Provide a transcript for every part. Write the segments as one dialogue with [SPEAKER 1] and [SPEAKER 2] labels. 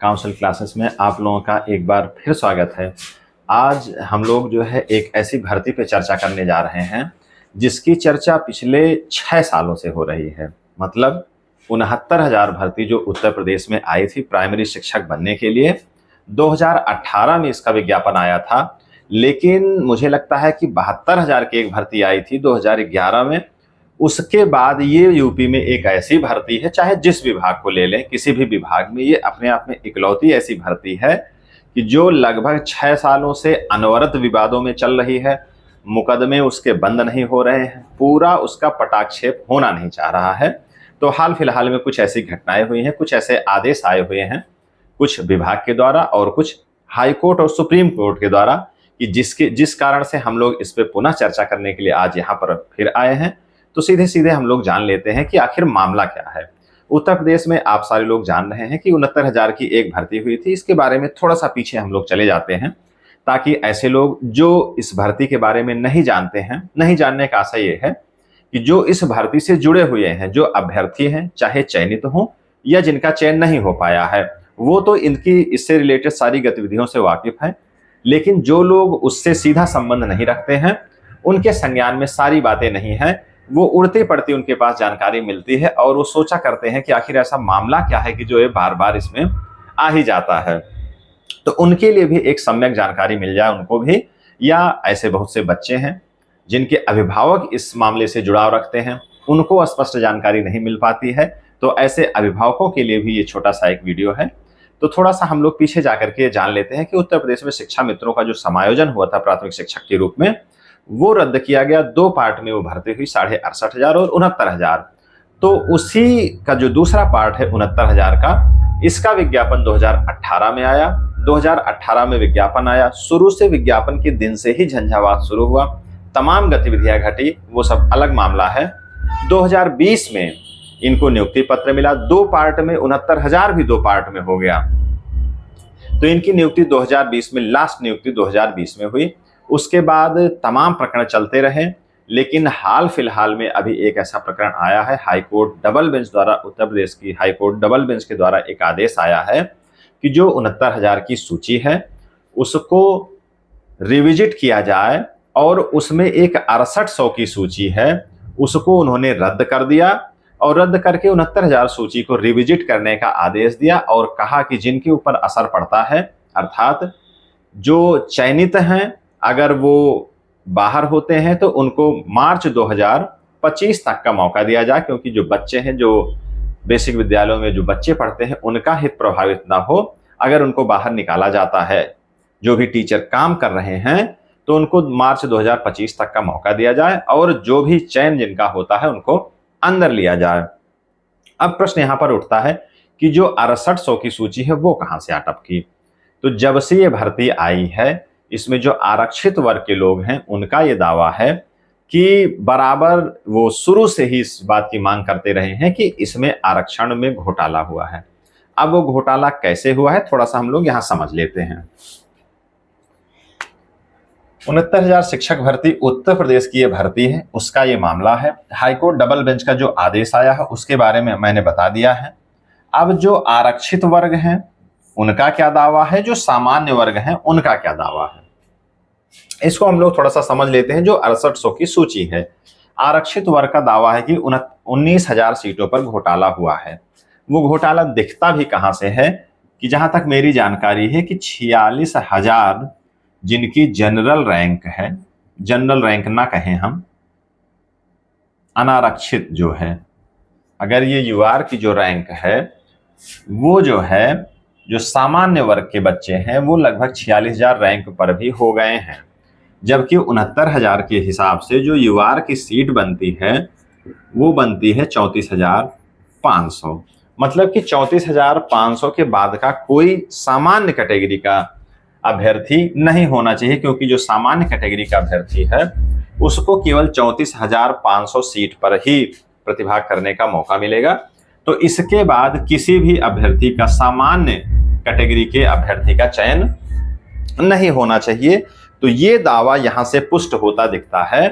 [SPEAKER 1] Council classes में आप लोगों का एक बार फिर स्वागत है। आज हम लोग जो है एक ऐसी भर्ती पे चर्चा करने जा रहे हैं जिसकी चर्चा पिछले 6 सालों से हो रही है। मतलब 69,000 भर्ती जो उत्तर प्रदेश में आई थी प्राइमरी शिक्षक बनने के लिए, 2018 में इसका विज्ञापन आया था, लेकिन मुझे लगता है कि 72,000 की एक भर्ती आई थी 2011 में। उसके बाद ये यूपी में एक ऐसी भर्ती है, चाहे जिस विभाग को ले लें, किसी भी विभाग में ये अपने आप में इकलौती ऐसी भर्ती है कि जो लगभग 6 सालों से अनवरत विवादों में चल रही है। मुकदमे उसके बंद नहीं हो रहे हैं, पूरा उसका पटाक्षेप होना नहीं चाह रहा है। तो हाल फिलहाल में कुछ ऐसी घटनाएं हुई हैं, कुछ ऐसे आदेश आए हुए हैं, कुछ विभाग के द्वारा और कुछ हाई कोर्ट और सुप्रीम कोर्ट के द्वारा, कि जिस कारण से हम लोग इस पर पुनः चर्चा करने के लिए आज यहाँ पर फिर आए हैं। तो सीधे सीधे हम लोग जान लेते हैं कि आखिर मामला क्या है। उत्तर प्रदेश में आप सारे लोग जान रहे हैं कि 69,000 की एक भर्ती हुई थी। इसके बारे में थोड़ा सा पीछे हम लोग चले जाते हैं ताकि ऐसे लोग जो इस भर्ती के बारे में नहीं जानते हैं, नहीं जानने का आशय ये है कि जो इस भर्ती से जुड़े हुए हैं, जो अभ्यर्थी हैं, चाहे चयनित हों या जिनका चयन नहीं हो पाया है, वो तो इनकी इससे रिलेटेड सारी गतिविधियों से वाकिफ है। लेकिन जो लोग उससे सीधा संबंध नहीं रखते हैं, उनके संज्ञान में सारी बातें नहीं हैं, वो उड़ती पड़ती उनके पास जानकारी मिलती है और वो सोचा करते हैं कि आखिर ऐसा मामला क्या है कि जो ये बार बार इसमें आ ही जाता है। तो उनके लिए भी एक सम्यक जानकारी मिल जाए उनको भी, या ऐसे बहुत से बच्चे हैं जिनके अभिभावक इस मामले से जुड़ाव रखते हैं, उनको स्पष्ट जानकारी नहीं मिल पाती है। तो ऐसे अभिभावकों के लिए भी ये छोटा सा एक वीडियो है। तो थोड़ा सा हम लोग पीछे जाकर के जान लेते हैं कि उत्तर प्रदेश में शिक्षा मित्रों का जो समायोजन हुआ था प्राथमिक शिक्षक के रूप में, वो रद्द किया गया। 2 पार्ट में वो भर्ती हुई, 68,500 और 69,000। तो उसी का जो दूसरा पार्ट है 69,000 का, इसका विज्ञापन 2018 में आया। 2018 में विज्ञापन आया, शुरू से विज्ञापन के दिन से ही झंझावात शुरू हुआ, तमाम गतिविधियां घटी, वो सब अलग मामला है। 2020 में इनको नियुक्ति पत्र मिला, 2 पार्ट में 69,000 भी 2 पार्ट में हो गया। तो इनकी नियुक्ति 2020 में, लास्ट नियुक्ति 2020 में हुई। उसके बाद तमाम प्रकरण चलते रहे, लेकिन हाल फिलहाल में अभी एक ऐसा प्रकरण आया है, हाई कोर्ट डबल बेंच द्वारा, उत्तर प्रदेश की हाई कोर्ट डबल बेंच के द्वारा एक आदेश आया है कि जो 69,000 की सूची है उसको रिविजिट किया जाए, और उसमें एक 6800 की सूची है उसको उन्होंने रद्द कर दिया, और रद्द करके 69,000 सूची को रिविजिट करने का आदेश दिया और कहा कि जिनके ऊपर असर पड़ता है, अर्थात जो चयनित हैं, अगर वो बाहर होते हैं तो उनको मार्च 2025 तक का मौका दिया जाए, क्योंकि जो बच्चे हैं, जो बेसिक विद्यालयों में जो बच्चे पढ़ते हैं, उनका हित प्रभावित ना हो। अगर उनको बाहर निकाला जाता है, जो भी टीचर काम कर रहे हैं, तो उनको मार्च 2025 तक का मौका दिया जाए, और जो भी चयन जिनका होता है उनको अंदर लिया जाए। अब प्रश्न यहाँ पर उठता है कि जो 6800 की सूची है वो कहाँ से अटकी। तो जब से ये भर्ती आई है, इसमें जो आरक्षित वर्ग के लोग हैं उनका ये दावा है कि बराबर वो शुरू से ही इस बात की मांग करते रहे हैं कि इसमें आरक्षण में घोटाला हुआ है। अब वो घोटाला कैसे हुआ है, थोड़ा सा हम लोग यहाँ समझ लेते हैं। 69,000 शिक्षक भर्ती उत्तर प्रदेश की ये भर्ती है, उसका ये मामला है। हाईकोर्ट डबल बेंच का जो आदेश आया है उसके बारे में मैंने बता दिया है। अब जो आरक्षित वर्ग हैं उनका क्या दावा है, जो सामान्य वर्ग हैं उनका क्या दावा है, इसको हम लोग थोड़ा सा समझ लेते हैं। जो 6800 की सूची है, आरक्षित वर्ग का दावा है कि 19,000 सीटों पर घोटाला हुआ है। वो घोटाला दिखता भी कहां से है कि जहां तक मेरी जानकारी है कि 46,000 जिनकी जनरल रैंक है, जनरल रैंक ना कहें हम, अनारक्षित जो है, अगर ये यूआर की जो रैंक है, वो जो है, जो सामान्य वर्ग के बच्चे हैं, वो लगभग 46,000 रैंक पर भी हो गए हैं। जबकि 69,000 के हिसाब से जो यूआर की सीट बनती है वो बनती है 34,500। मतलब कि 34,500 के बाद का कोई सामान्य कैटेगरी का अभ्यर्थी नहीं होना चाहिए, क्योंकि जो सामान्य कैटेगरी का अभ्यर्थी है उसको केवल 34,500 सीट पर ही प्रतिभाग करने का मौका मिलेगा। तो इसके बाद किसी भी अभ्यर्थी का, सामान्य कैटेगरी के अभ्यर्थी का चयन नहीं होना चाहिए। तो ये दावा यहां से पुष्ट होता दिखता है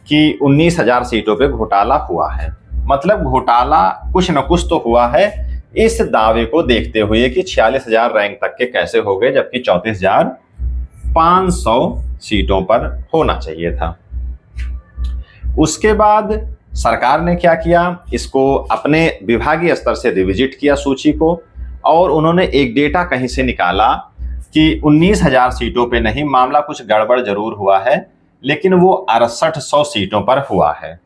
[SPEAKER 1] कि 19,000 सीटों पे घोटाला हुआ है। मतलब घोटाला कुछ न कुछ तो हुआ है, इस दावे को देखते हुए कि 46,000 रैंक तक के कैसे हो गए, जबकि 34,500 सीटों पर होना चाहिए था। उसके बाद सरकार ने क्या किया, इसको अपने विभागीय स्तर से रिविजिट किया सूची को, और उन्होंने एक डेटा कहीं से निकाला कि 19,000 सीटों पे नहीं, मामला कुछ गड़बड़ जरूर हुआ है, लेकिन वो 6800 सीटों पर हुआ है।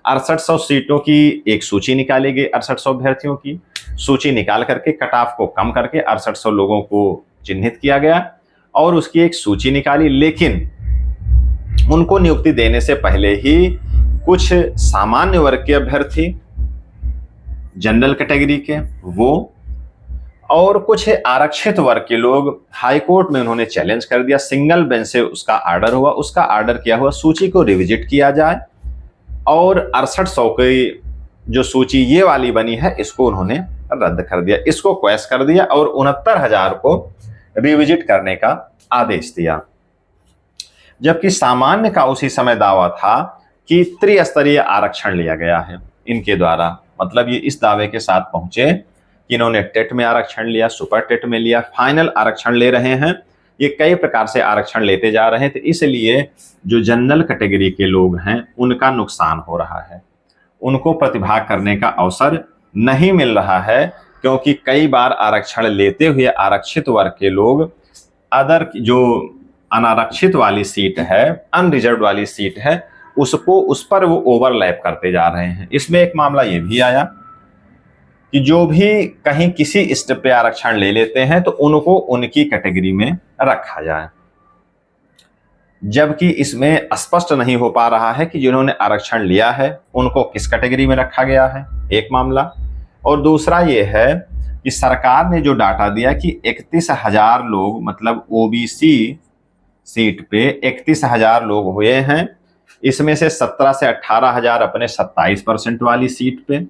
[SPEAKER 1] 6800 सीटों की एक सूची निकाली गई, 6800 अभ्यर्थियों की सूची निकाल करके कट ऑफ को कम करके 6800 लोगों को चिन्हित किया गया और उसकी एक सूची निकाली। लेकिन उनको नियुक्ति देने से पहले ही कुछ सामान्य वर्ग के अभ्यर्थी, जनरल कैटेगरी के वो, और कुछ आरक्षित वर्ग के लोग हाईकोर्ट में उन्होंने चैलेंज कर दिया। सिंगल बेंच से उसका आर्डर हुआ, उसका आर्डर किया हुआ सूची को रिविजिट किया जाए, और 6800 की जो सूची ये वाली बनी है इसको उन्होंने रद्द कर दिया, इसको क्वैश कर दिया और 69,000 को रिविजिट करने का आदेश दिया। जबकि सामान्य का उसी समय दावा था कि त्रिस्तरीय आरक्षण लिया गया है इनके द्वारा। मतलब ये इस दावे के साथ पहुंचे कि इन्होंने टेट में आरक्षण लिया, सुपर टेट में लिया, फाइनल आरक्षण ले रहे हैं, ये कई प्रकार से आरक्षण लेते जा रहे हैं। तो इसलिए जो जनरल कैटेगरी के लोग हैं उनका नुकसान हो रहा है, उनको प्रतिभाग करने का अवसर नहीं मिल रहा है, क्योंकि कई बार आरक्षण लेते हुए आरक्षित वर्ग के लोग अदर जो अनारक्षित वाली सीट है, अनरिजर्व वाली सीट है, उस पर वो ओवरलैप करते जा रहे हैं। इसमें एक मामला ये भी आया कि जो भी कहीं किसी स्टेप पे आरक्षण ले लेते हैं तो उनको उनकी कैटेगरी में रखा जाए, जबकि इसमें स्पष्ट नहीं हो पा रहा है कि जिन्होंने आरक्षण लिया है उनको किस कैटेगरी में रखा गया है, एक मामला। और दूसरा ये है कि सरकार ने जो डाटा दिया कि 31,000 लोग, मतलब ओबीसी सीट पे 31,000 लोग हुए हैं, इसमें से 17 से 18,000 अपने 27% वाली सीट पे,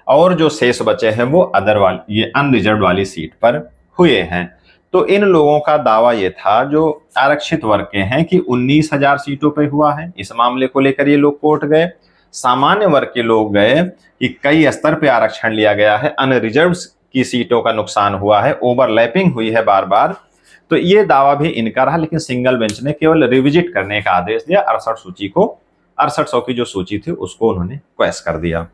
[SPEAKER 1] और जो शेष बचे हैं वो अदर वाली, ये अनरिजर्व वाली सीट पर हुए हैं। तो इन लोगों का दावा ये था जो आरक्षित वर्ग के हैं कि 19,000 सीटों पे हुआ है। इस मामले को लेकर ये लोग कोर्ट गए। सामान्य वर्ग के लोग गए कि कई स्तर पे आरक्षण लिया गया है, अनरिजर्व की सीटों का नुकसान हुआ है, ओवरलैपिंग हुई है बार बार। तो ये दावा भी इनका रहा, लेकिन सिंगल बेंच ने केवल रिविजिट करने का आदेश दिया। 6800 की जो सूची थी उसको उन्होंने क्वैश कर दिया।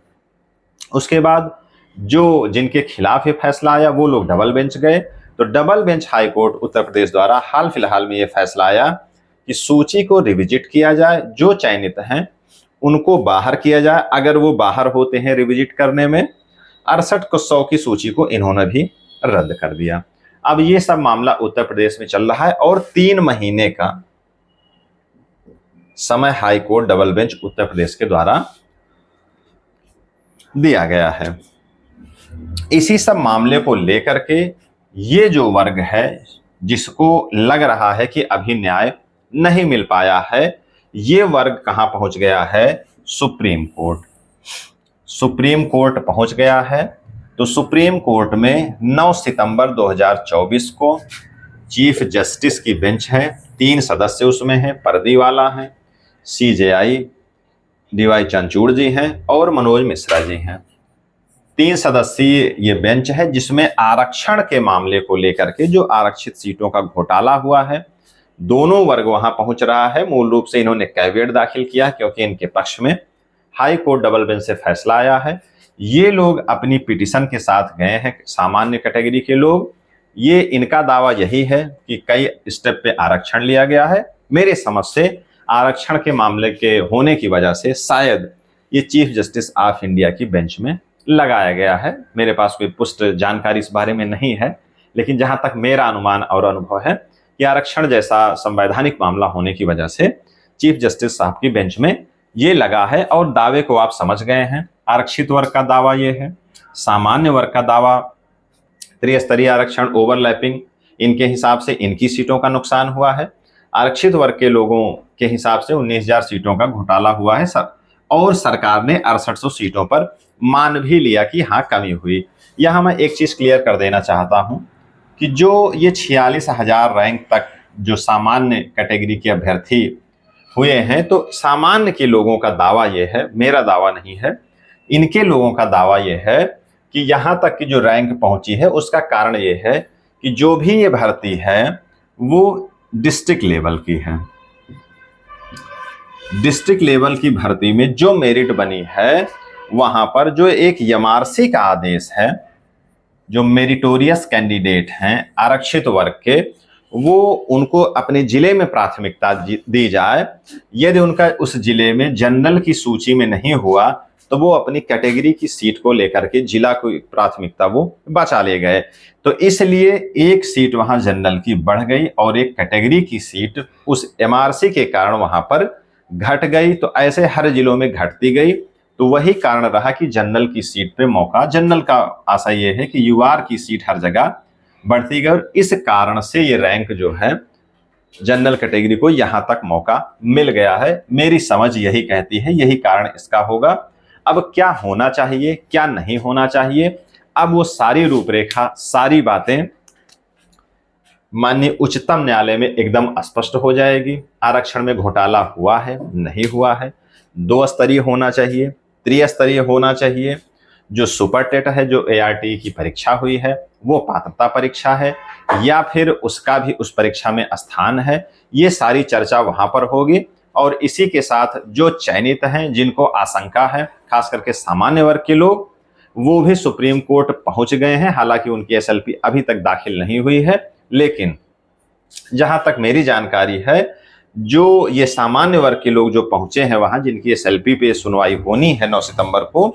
[SPEAKER 1] उसके बाद जो जिनके खिलाफ ये फैसला आया वो लोग डबल बेंच गए। तो double bench high court Uttar Pradesh द्वारा हाल फिलहाल में ये फैसला आया कि सूची को रिविजिट किया जाए, जो चयनित हैं उनको बाहर किया जाए। अगर वो बाहर होते हैं रिविजिट करने में, 6800 की सूची को इन्होंने भी रद्द कर दिया। अब ये सब मामला उत्तर प्रदेश में चल रहा है और 3 महीने का समय high court double bench Uttar Pradesh के द्वारा दिया गया है। इसी सब मामले को लेकर के ये जो वर्ग है जिसको लग रहा है कि अभी न्याय नहीं मिल पाया है, ये वर्ग कहां पहुंच गया है? Supreme court. सुप्रीम कोर्ट पहुंच गया है। तो सुप्रीम कोर्ट में 9 सितंबर 2024 को चीफ जस्टिस की बेंच है, 3 सदस्य उसमें हैं, पर्दीवाला हैं, CJI DY चंचूड़ जी हैं और मनोज मिश्रा जी हैं। 3 सदस्यीय ये बेंच है जिसमें आरक्षण के मामले को लेकर के जो आरक्षित सीटों का घोटाला हुआ है, दोनों वर्ग वहां पहुंच रहा है। मूल रूप से इन्होंने कैविएट दाखिल किया क्योंकि इनके पक्ष में हाई कोर्ट डबल बेंच से फैसला आया है। ये लोग अपनी पिटीशन के साथ गए हैं, सामान्य कैटेगरी के लोग। ये इनका दावा यही है कि कई स्टेप पे आरक्षण लिया गया है। मेरे समझ से आरक्षण के मामले के होने की वजह से शायद ये चीफ जस्टिस ऑफ इंडिया की बेंच में लगाया गया है। मेरे पास कोई पुष्ट जानकारी इस बारे में नहीं है, लेकिन जहां तक मेरा अनुमान और अनुभव है कि आरक्षण जैसा संवैधानिक मामला होने की वजह से चीफ जस्टिस साहब की बेंच में ये लगा है। और दावे को आप समझ गए हैं। आरक्षित वर्ग का दावा ये है, सामान्य वर्ग का दावा त्रिस्तरीय आरक्षण, ओवरलैपिंग, इनके हिसाब से इनकी सीटों का नुकसान हुआ है। आरक्षित वर्ग के लोगों के हिसाब से 19,000 सीटों का घोटाला हुआ है और सरकार ने 6800 सीटों पर मान भी लिया कि हाँ कमी हुई। यहां मैं एक चीज क्लियर कर देना चाहता हूं कि जो ये 46,000 रैंक तक जो सामान्य कैटेगरी के अभ्यर्थी हुए हैं, तो सामान्य के लोगों का दावा ये है, मेरा दावा नहीं है, इनके लोगों का दावा ये है कि यहाँ तक की जो रैंक पहुंची है उसका कारण ये है कि जो भी ये भर्ती है वो डिस्ट्रिक्ट लेवल की है। डिस्ट्रिक्ट लेवल की भर्ती में जो मेरिट बनी है वहां पर जो एक एमआरसी का आदेश है, जो मेरिटोरियस कैंडिडेट हैं आरक्षित वर्ग के, वो उनको अपने जिले में प्राथमिकता दी जाए। यदि उनका उस जिले में जनरल की सूची में नहीं हुआ तो वो अपनी कैटेगरी की सीट को लेकर के जिला को प्राथमिकता वो बचा ले गए। तो इसलिए एक सीट वहां जनरल की बढ़ गई और एक कैटेगरी की सीट उस एमआरसी के कारण वहां पर घट गई। तो ऐसे हर जिलों में घटती गई। तो वही कारण रहा कि जनरल की सीट पे मौका, जनरल का आशा ये है कि यूआर की सीट हर जगह बढ़ती गई और इस कारण से ये रैंक जो है जनरल कैटेगरी को यहां तक मौका मिल गया है। मेरी समझ यही कहती है, यही कारण इसका होगा। अब क्या होना चाहिए, क्या नहीं होना चाहिए, अब वो सारी रूपरेखा, सारी बातें माननीय उच्चतम न्यायालय में एकदम स्पष्ट हो जाएगी। आरक्षण में घोटाला हुआ है, नहीं हुआ है, 2 स्तरीय होना चाहिए, त्रिस्तरीय होना चाहिए, जो सुपर टेट है, जो एआरटी की परीक्षा हुई है वो पात्रता परीक्षा है या फिर उसका भी उस परीक्षा में स्थान है, ये सारी चर्चा वहां पर होगी। और इसी के साथ जो चयनित हैं, जिनको आशंका है, खास करके सामान्य वर्ग के लोग, वो भी सुप्रीम कोर्ट पहुंच गए हैं। हालांकि उनकी एसएलपी अभी तक दाखिल नहीं हुई है, लेकिन जहां तक मेरी जानकारी है, जो ये सामान्य वर्ग के लोग जो पहुंचे हैं वहां, जिनकी एसएलपी पे सुनवाई होनी है 9 सितंबर को,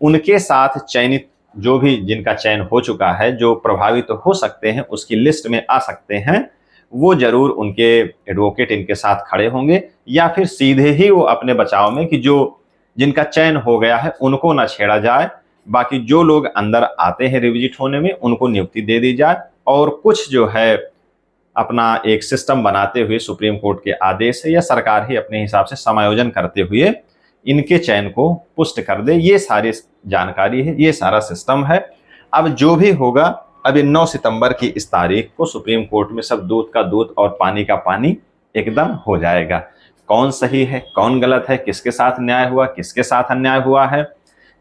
[SPEAKER 1] उनके साथ चयनित जो भी जिनका चयन हो चुका है, जो प्रभावित हो सकते हैं, उसकी लिस्ट में आ सकते हैं, वो जरूर उनके एडवोकेट इनके साथ खड़े होंगे या फिर सीधे ही वो अपने बचाव में कि जो जिनका चयन हो गया है उनको ना छेड़ा जाए, बाकी जो लोग अंदर आते हैं रिविजिट होने में उनको नियुक्ति दे दी जाए। और कुछ जो है अपना एक सिस्टम बनाते हुए सुप्रीम कोर्ट के आदेश से या सरकार ही अपने हिसाब से समायोजन करते हुए इनके चयन को पुष्ट कर दे। ये सारी जानकारी है, ये सारा सिस्टम है। अब जो भी होगा, अभी 9 सितंबर की इस तारीख को सुप्रीम कोर्ट में सब दूध का दूध और पानी का पानी एकदम हो जाएगा। कौन सही है, कौन गलत है, किसके साथ न्याय हुआ, किसके साथ अन्याय हुआ है,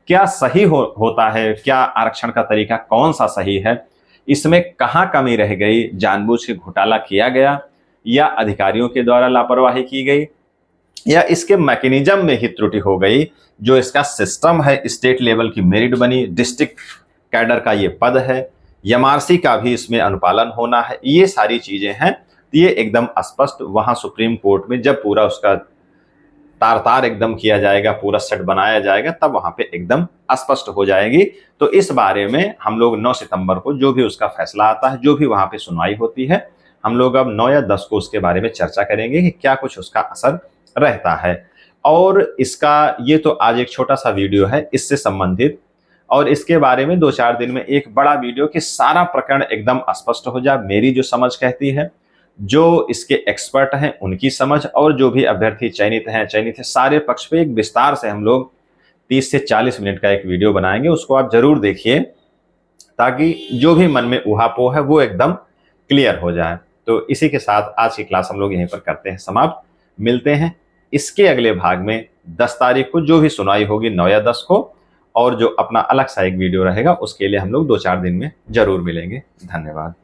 [SPEAKER 1] क्या सही होता है, क्या आरक्षण का तरीका कौन सा सही है, इसमें कहाँ कमी रह गई, जानबूझ के घोटाला किया गया या अधिकारियों के द्वारा लापरवाही की गई या इसके मैकेनिज्म में ही त्रुटि हो गई। जो इसका सिस्टम है, स्टेट लेवल की मेरिट बनी, डिस्ट्रिक्ट कैडर का ये पद है, एमआरसी का भी इसमें अनुपालन होना है, ये सारी चीजें हैं। ये एकदम स्पष्ट वहां सुप्रीम कोर्ट में जब पूरा उसका तार तार एकदम किया जाएगा, पूरा सेट बनाया जाएगा, तब वहां पे एकदम स्पष्ट हो जाएगी। तो इस बारे में हम लोग 9 सितंबर को जो भी उसका फैसला आता है, जो भी वहां पे सुनवाई होती है, हम लोग अब 9 या 10 को उसके बारे में चर्चा करेंगे कि क्या कुछ उसका असर रहता है। और इसका ये तो आज एक छोटा सा वीडियो है इससे संबंधित, और इसके बारे में 2-4 दिन में एक बड़ा वीडियो कि सारा प्रकरण एकदम स्पष्ट हो जाए। मेरी जो समझ कहती है, जो इसके एक्सपर्ट हैं उनकी समझ, और जो भी अभ्यर्थी चयनित हैं, सारे पक्ष पे एक विस्तार से हम लोग 30 से 40 मिनट का एक वीडियो बनाएंगे। उसको आप जरूर देखिए ताकि जो भी मन में ऊहापोह है वो एकदम क्लियर हो जाए। तो इसी के साथ आज की क्लास हम लोग यहीं पर करते हैं समाप्त। मिलते हैं इसके अगले भाग में 10 तारीख को, जो भी सुनवाई होगी 9 या 10 को, और जो अपना अलग सा एक वीडियो रहेगा उसके लिए हम लोग 2-4 दिन में जरूर मिलेंगे। धन्यवाद।